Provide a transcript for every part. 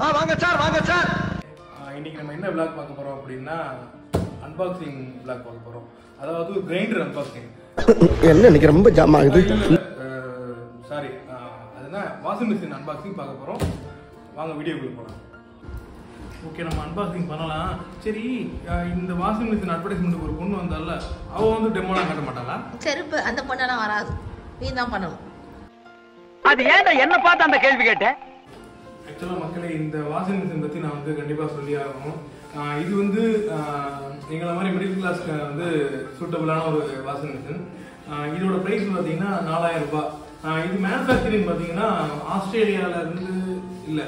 வாங்க சார் வாங்க சார். இன்னைக்கு நம்ம என்ன vlog பார்க்க போறோம் அப்படின்னா அன்பாக்சிங் vlog பார்க்க போறோம். அதாவது கிரைண்டர் அன்பாக்சிங். என்ன இன்னைக்கு ரொம்ப ஜாம் ஆகுது. சாரி, அதுனா வாஷிங் மிஷின் அன்பாக்சிங் பார்க்க போறோம். வாங்க வீடியோக்குள்ள போலாம். ஓகே, நம்ம அன்பாக்சிங் பண்ணலாம். சரி, இந்த வாஷிங் மிஷின் அட்வர்டைஸ்மெண்ட் ஒரு பொண்ணு வந்தால, அவ வந்து டெமோலாம் காட்ட மாட்டாளா? செருப்பு அந்த பொண்ணெல்லாம் வராது, நீ தான் பண்ணணும். அது ஏன்டா என்ன பார்த்து அந்த கேள்வி கேட்டேன்? ஆக்சுவலாக மக்களே, இந்த வாஷிங் மிஷின் பற்றி நான் வந்து கண்டிப்பாக சொல்லி ஆகணும். இது வந்து எங்களை மாதிரி மிடில் கிளாஸ்க்கு வந்து சூட்டபிளான ஒரு வாஷிங் மிஷின். இதோட ப்ரைஸ் பார்த்தீங்கன்னா 4000 ரூபாய். இது மேனுஃபேக்சரிங் பார்த்தீங்கன்னா ஆஸ்திரேலியாவிலேருந்து இல்லை,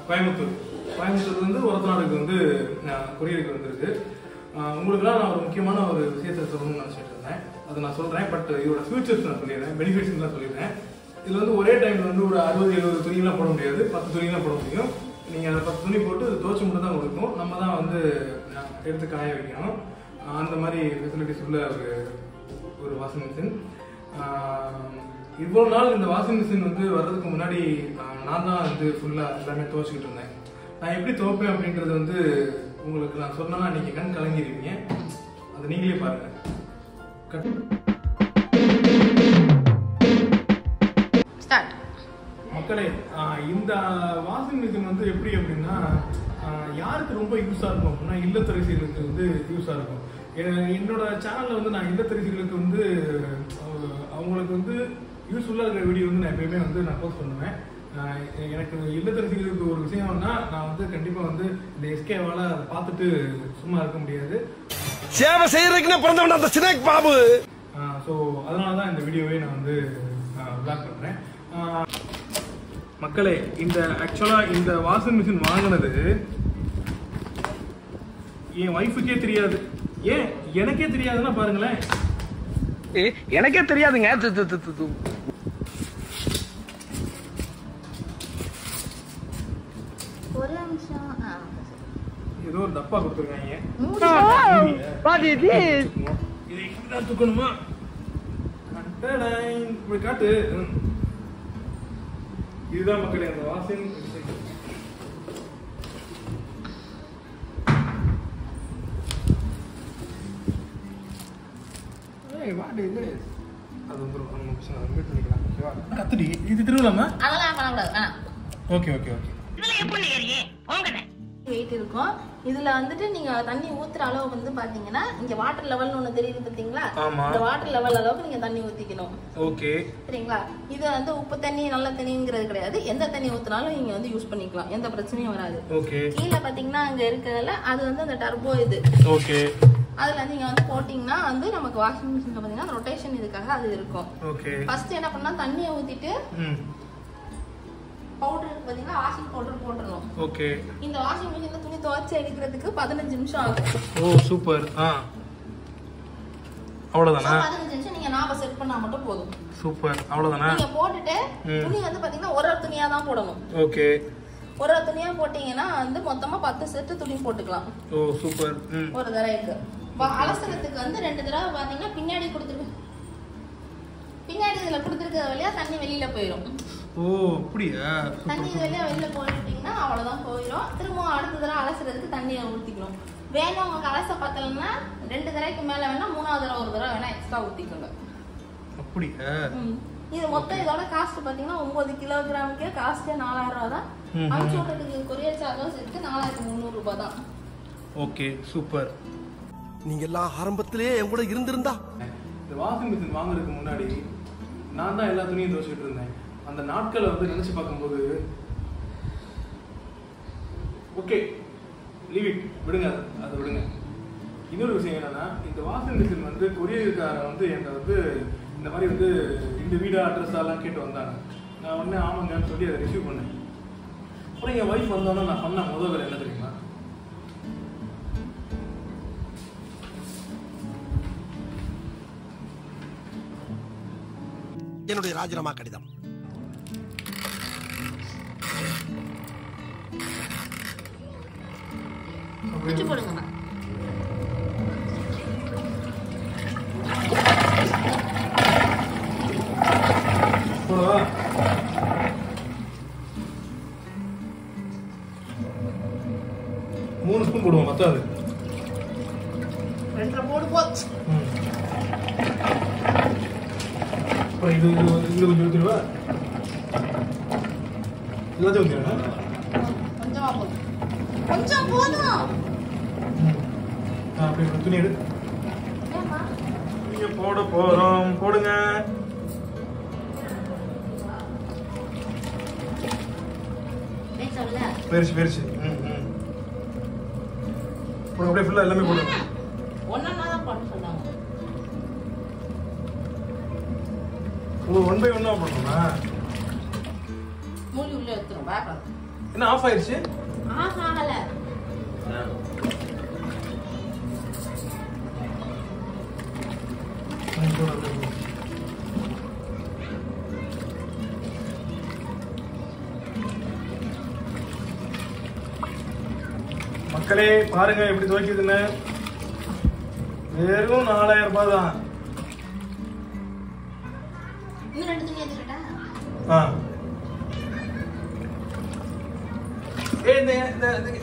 கோயம்புத்தூர் வந்து ஒரத்தநாடுக்கு வந்து கொரியருக்கு வந்துருக்கு. உங்களுக்குலாம் நான் ஒரு முக்கியமான ஒரு விஷயத்தை சொல்லணும்னு நினச்சிட்டு இருந்தேன். அதை நான் சொல்கிறேன். பட் இதோட ஃபியூச்சர்ஸ் நான் சொல்லிடுறேன், பெனிஃபிட்ஸ்லாம் சொல்லிடுறேன். இதில் வந்து ஒரே டைமில் வந்து ஒரு 60-70 துணியெலாம் போட முடியாது, 10 துணியெலாம் போட முடியும். நீங்கள் அந்த 10 துணி போட்டு துவச்சி மட்டும் தான் கொடுக்கும். நம்ம தான் வந்து எடுத்து காய வைக்கணும். அந்த மாதிரி ஃபெசிலிட்டிஸ் உள்ள ஒரு வாஷிங் மிஷின். இவ்வளோ நாள் இந்த வாஷிங் மிஷின் வந்து வர்றதுக்கு முன்னாடி நான் தான் வந்து ஃபுல்லாக எல்லாமே துவச்சிக்கிட்டு இருந்தேன். நான் எப்படி துவைப்பேன் அப்படின்றது வந்து உங்களுக்கு நான் சொன்னா நீங்கள் கண் கலங்கிடுவீங்க. அதை நீங்களே பாருங்கள். மக்களே, இந்த வாஷிங் மிஷின் வந்து எப்படி அப்படின்னா யாருக்கு ரொம்ப யூஸாக இருக்கும் அப்படின்னா இல்லத்தரசிகளுக்கு வந்து யூஸாக இருக்கும். என்னோட சேனலில் வந்து நான் இல்லத்தரசிகளுக்கு வந்து அவங்களுக்கு வந்து யூஸ்ஃபுல்லாக இருக்கிற வீடியோ வந்து நான் எப்பயுமே வந்து நான் போஸ்ட் பண்ணுவேன். எனக்கு இல்லத்தரசிகளுக்கு ஒரு விஷயம்னா நான் வந்து கண்டிப்பாக வந்து இந்த எஸ்கேவால் அதை பார்த்துட்டு சும்மா இருக்க முடியாது. சேவை செய்யறதுக்குன்னு பிறந்தவன் அந்த சினேக் பாபு. ஸோ அதனால தான் இந்த வீடியோவே நான் வந்து பிளாக் பண்ணுறேன். மக்களே, ஆக்சுவலாக இந்த வாஷிங் மிஷின் வாங்கினது என் ஒய்ஃபுக்கே தெரியாது. ஏன் எனக்கே தெரியாதுன்னா பாருங்களேன். எனக்கே தெரியாதுங்க. ஒரு நிமிஷம். ஏதோ ஒரு டப்பா கொடுத்துருக்காங்க. இதை இப்படிதான் தூக்கணுமா? இப்படி காட்டு. இதுதான் மக்களே அந்த வாஷிங் மிஷின். அது வந்துடும். கத்துடி இது திருவிழாமா? அதெல்லாம் பண்ணக்கூடாது. Okay okay okay. வெயிட் இருக்கும். இதுல வந்துட்டு நீங்க தண்ணி ஊத்துற அளவு வந்து பாத்தீங்கன்னா இங்க வாட்டர் லெவல்னு ஒண்ணு தெரியுது பாத்தீங்களா? இந்த வாட்டர் லெவல் அளவுக்கு நீங்க தண்ணி ஊத்திக்கணும். ஓகே, சரிங்களா? இது வந்து உப்பு தண்ணி நல்ல தண்ணிங்கிறது கிடையாது. எந்த தண்ணி ஊத்தினாலும் நீங்க வந்து யூஸ் பண்ணிக்கலாம், எந்த பிரச்சனையும் வராது. ஓகே. கீழே பாத்தீங்கன்னா அங்க இருக்கிறதுல அது வந்து அந்த டர்போ இது. ஓகே. அதுல நீங்க வந்து போட்டீங்கன்னா வந்து நமக்கு வாஷிங் மிஷின்ல பாத்தீங்கன்னா ரொட்டேஷன் இதுக்காக அது இருக்கும். ஓகே. ஃபர்ஸ்ட் என்ன பண்ணா தண்ணியை ஊத்திட்டு பவுடர் பாத்தீங்கன்னா வாஷிங் பவுடர் போட்டுறணும். ஓகே. இந்த வாஷிங் மிஷின்ல துணி துவைச்சு எடுக்கிறதுக்கு 15 நிமிஷம் ஆகும். ஓ சூப்பர். அவ்வளவுதானா? 15 நிமிஷம் நீங்க நாம செட் பண்ணா மட்டும் போதும். சூப்பர். அவ்வளவுதானா? நீங்க போட்டுட்டு துணி வந்து பாத்தீங்கன்னா ஒரு துணியா தான் போடணும். ஓகே. ஒரு துணியா போட்டீங்கன்னா வந்து மொத்தமா 10 செட் துணி போட்டுக்கலாம். ஓ சூப்பர். ஒரு தடவைக்கு அலசறதுக்கு வந்து 2 தடவை பாத்தீங்கன்னா பின்னாடி கொடுத்துருக்கு. பின்னாடி இதுல கொடுத்துருக்க வழியா தண்ணி வெளியில போயிடும். ஓ அப்படியா? தண்ணி வெளியில போயிட்டீங்கன்னா அவ்வளவுதான் போயிடும். திரும்ப அடுத்த தடவை அலசுறதுக்கு தண்ணியை ஊத்திக்கணும். வேணும் உங்களுக்கு அலச பத்தலைன்னா 2 தடவைக்கு மேல வேணா 3வது தடவை ஒரு தடவை வேணா எக்ஸ்ட்ரா ஊத்திக்கோங்க. அப்படியா? இது மொத்தம் இதோட காஸ்ட் பாத்தீங்கன்னா 9 கிலோகிராமுக்கு காஸ்டே 4000 ரூபாய் தான். அனுப்பிச்சு விடுறதுக்கு கொரியர் சார்ஜும் சேர்த்து 4300 ரூபாய் தான். Okay super. நீங்க எல்லாம் ஆரம்பத்திலேயே என் கூட இருந்திருந்தா. இந்த வாஷிங் மிஷின் வாங்குறதுக்கு முன்னாடி நான் தான் எல்லா துணியும் துவைச்சிட்டு இருந்தேன். அந்த நாட்களை வந்து நினைச்சு பார்க்கும்போது ஓகே லீவ் இட், விடுங்க, அதை விடுங்க. இன்னொரு விஷயம் என்னன்னா, இந்த வாஷிங் மிஷின் வந்து கொரியர்காரன் வந்து என்கிட்ட வந்து இந்த மாதிரி வந்து இந்த வீடு அட்ரஸ் எல்லாம் கேட்டு வந்தாங்க. நான் உடனே ஆமாங்கன்னு சொல்லி அதை ரிசீவ் பண்ணேன். அப்புறம் என் ஒய்ஃப் வந்தோன்னா நான் பண்ண முதல் வேலை என்ன தெரியுமா? என்னுடைய ராஜினாமா கடிதம். போடுங்க. 3 ஸ்பூன் போடுவோம், பத்தாது. 2 போடு போச்சு. அப்புறம் இது கொஞ்சம் ஊற்றிடுவா, எல்லாத்தையும் ஊற்றிடுவேன். கொஞ்சமா போதும், கொஞ்சம் போதும். அப்படி துணி எடு. ஏம்மா? துணியை போட போகிறோம், போடுங்க. பெருசு பெருசு. போடு, அப்படியே ஃபுல்லாக எல்லாமே போடுங்க. ஒன்னா தான் பண்ண சொன்னாங்க. ஓ, 1 by 1 பண்ணணுமா? மூடி உள்ள எடுத்துரும், பயப்படாத. என்ன ஆஃப் ஆயிடுச்சு? ஆகல. மக்களே பாருங்க எப்படி துவைக்குதுன்னு. வெறும் 4000 ரூபாய் தான். இன்னும் 2 துணி எடுத்துட்டா?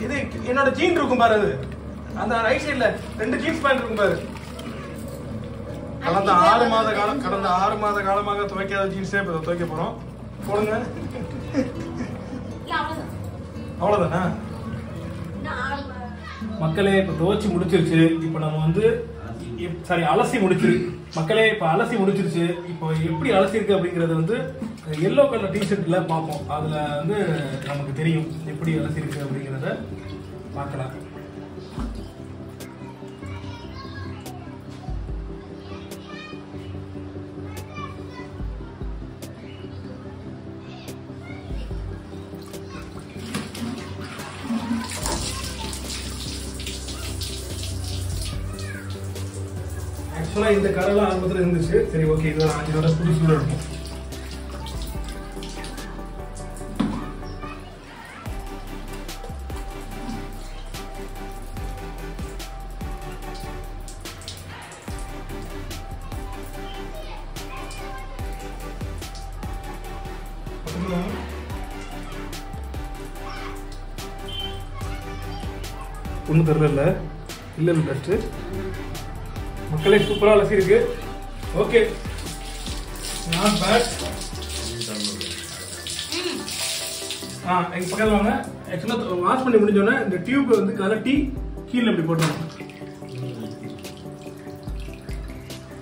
இது என்னோட ஜீன் இருக்கும் பாரு, அது அந்த ரைட் சைடுல 2 ஜீன்ஸ் பேண்ட் இருக்கும் பாரு. கடந்த 6 மாத காலமாக துவைக்காத ஜீன்ஸே இப்போ துவைக்க போறோம். போடுங்க. அவ்வளவுதானா மக்களே? இப்ப துவைச்சு முடிச்சிருச்சு. இப்ப நம்ம வந்து அலசி முடிச்சிருக்கு மக்களே. இப்ப அலசி முடிச்சிருச்சு. இப்போ எப்படி அலசி இருக்கு அப்படிங்கறது வந்து எல்லோ கலர் டிஷர்ட்ல பார்ப்போம். அதுல வந்து நமக்கு தெரியும் எப்படி அலசி இருக்கு அப்படிங்கறத பார்க்கலாம். ஆக்சுவலா இந்த கலர்லாம் ஆரம்பத்தில் இருந்துச்சு. சரி, ஓகே, இதோட புதுசுல இருக்கும். ஒன்றும் தெரியல. இல்லை டஸ்ட்டு. மக்களே சூப்பரா அலசி இருக்கு. Okay, not bad. எங்க பக்கத்துல வாங்க. ஆக்சுவலா வாஷ் பண்ணி முடிஞ்சோடனே இந்த டியூப் வந்து கலட்டி கீழே இப்படி போட்டோம்.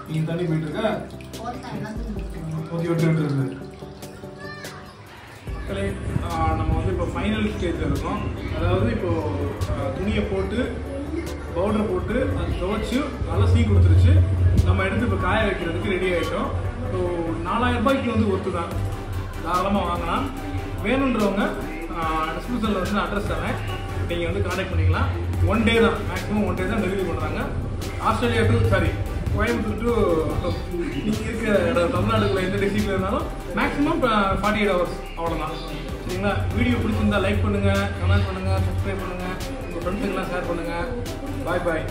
நீ தண்ணி போயிட்டு இருக்கா? ஊற்றி விட்டு இருக்கு. மக்களே நம்ம வந்து இப்போ ஃபைனல் ஸ்டேஜில் இருக்கோம். அதாவது இப்போ துணியை போட்டு பவுடர் போட்டு அது துவைச்சு அலசி கொடுத்துருச்சு. நம்ம எடுத்து இப்போ காய வைக்கிறதுக்கு ரெடி ஆகிட்டோம். ஸோ 4000 ரூபாய்க்கு வந்து ஒத்து தான், தாராளமாக வாங்கலாம். வேணுன்றவங்க டிஸ்கிரிப்ஷனில் வந்து அட்ரஸ் தரேன், நீங்கள் வந்து கான்டாக்ட் பண்ணிக்கலாம். 1 day தான், மேக்ஸிமம் 1 day தான் டெலிவரி பண்ணுறாங்க. ஆஸ்திரேலியா டு கோயம்புத்தூர் டு நீங்கள் இருக்கிற தமிழ்நாடுக்குள்ள எந்த டிஸ்ட்ரிக்டில் இருந்தாலும் மேக்ஸிமம் 48 hours அவ்வளோதான். சரிங்களா? வீடியோ பிடிச்சிருந்தா லைக் பண்ணுங்கள், கமெண்ட் பண்ணுங்கள், சப்ஸ்கிரைப் பண்ணுங்கள், உங்கள் ஃப்ரெண்ட்ஸுக்கெல்லாம் ஷேர் பண்ணுங்கள். பாய் பாய்.